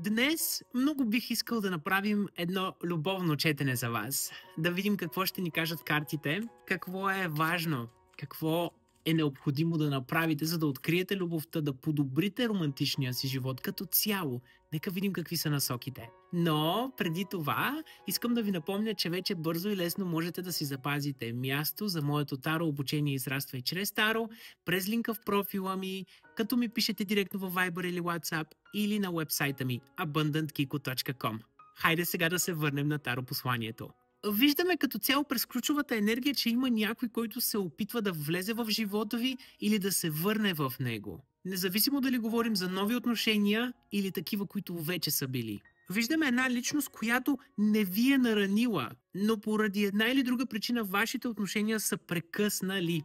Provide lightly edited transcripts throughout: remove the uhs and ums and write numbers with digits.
Днес много бих искал да направим едно любовно четене за вас. Да видим какво ще ни кажат картите, какво е важно, какво е необходимо да направите, за да откриете любовта, да подобрите романтичния си живот като цяло. Нека видим какви са насоките. Но преди това искам да ви напомня, че вече бързо и лесно можете да си запазите място за моето Таро обучение израства и чрез Таро през линка в профила ми, като ми пишете директно във Viber или WhatsApp или на уебсайта ми abundantkiko.com. Хайде сега да се върнем на Таро посланието. Виждаме като цяло през ключовата енергия, че има някой, който се опитва да влезе в живота ви или да се върне в него. Независимо дали говорим за нови отношения или такива, които вече са били. Виждаме една личност, която не ви е наранила, но поради една или друга причина вашите отношения са прекъснали.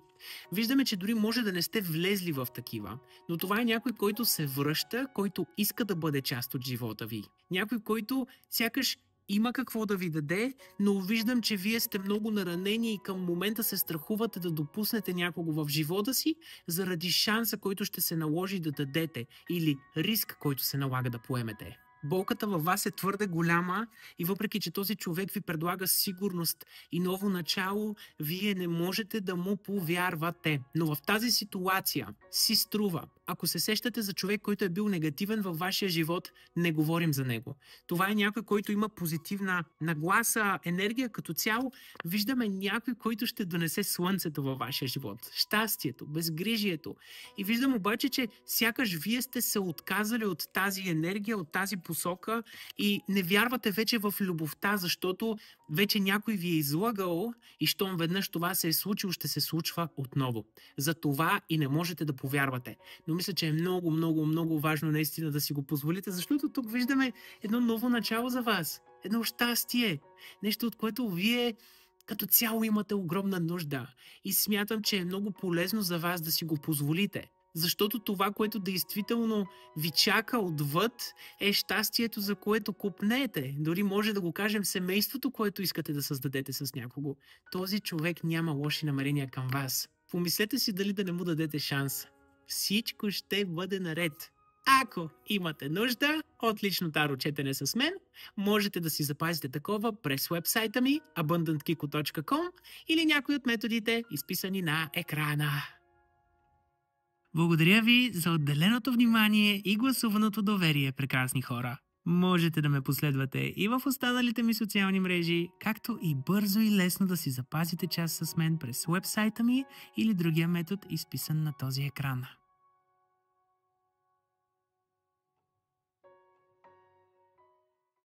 Виждаме, че дори може да не сте влезли в такива, но това е някой, който се връща, който иска да бъде част от живота ви. Някой, който сякаш има какво да ви даде, но виждам, че вие сте много наранени и към момента се страхувате да допуснете някого в живота си заради шанса, който ще се наложи да дадете или риск, който се налага да поемете. Болката във вас е твърде голяма и въпреки, че този човек ви предлага сигурност и ново начало, вие не можете да му повярвате. Но в тази ситуация си струва. Ако се сещате за човек, който е бил негативен във вашия живот, не говорим за него. Това е някой, който има позитивна нагласа, енергия като цяло. Виждаме някой, който ще донесе слънцето във вашия живот. Щастието, безгрижието. И виждам обаче, че сякаш вие сте се отказали от тази енергия, от тази посока и не вярвате вече в любовта, защото вече някой ви е излъгал и щом веднъж това се е случило, ще се случва отново. За това и не можете да повярвате. Но мисля, че е много, много, много важно наистина да си го позволите, защото тук виждаме едно ново начало за вас. Едно щастие. Нещо, от което вие като цяло имате огромна нужда. И смятам, че е много полезно за вас да си го позволите. Защото това, което действително ви чака отвъд, е щастието, за което копнете. Дори може да го кажем семейството, което искате да създадете с някого. Този човек няма лоши намерения към вас. Помислете си дали да не му дадете шанс. Всичко ще бъде наред. Ако имате нужда от лично таро четене с мен, можете да си запазите такова през уебсайта ми abundantkiko.com или някои от методите, изписани на екрана. Благодаря ви за отделеното внимание и гласуваното доверие, прекрасни хора. Можете да ме последвате и в останалите ми социални мрежи, както и бързо и лесно да си запазите час с мен през уебсайта ми или другия метод, изписан на този екран.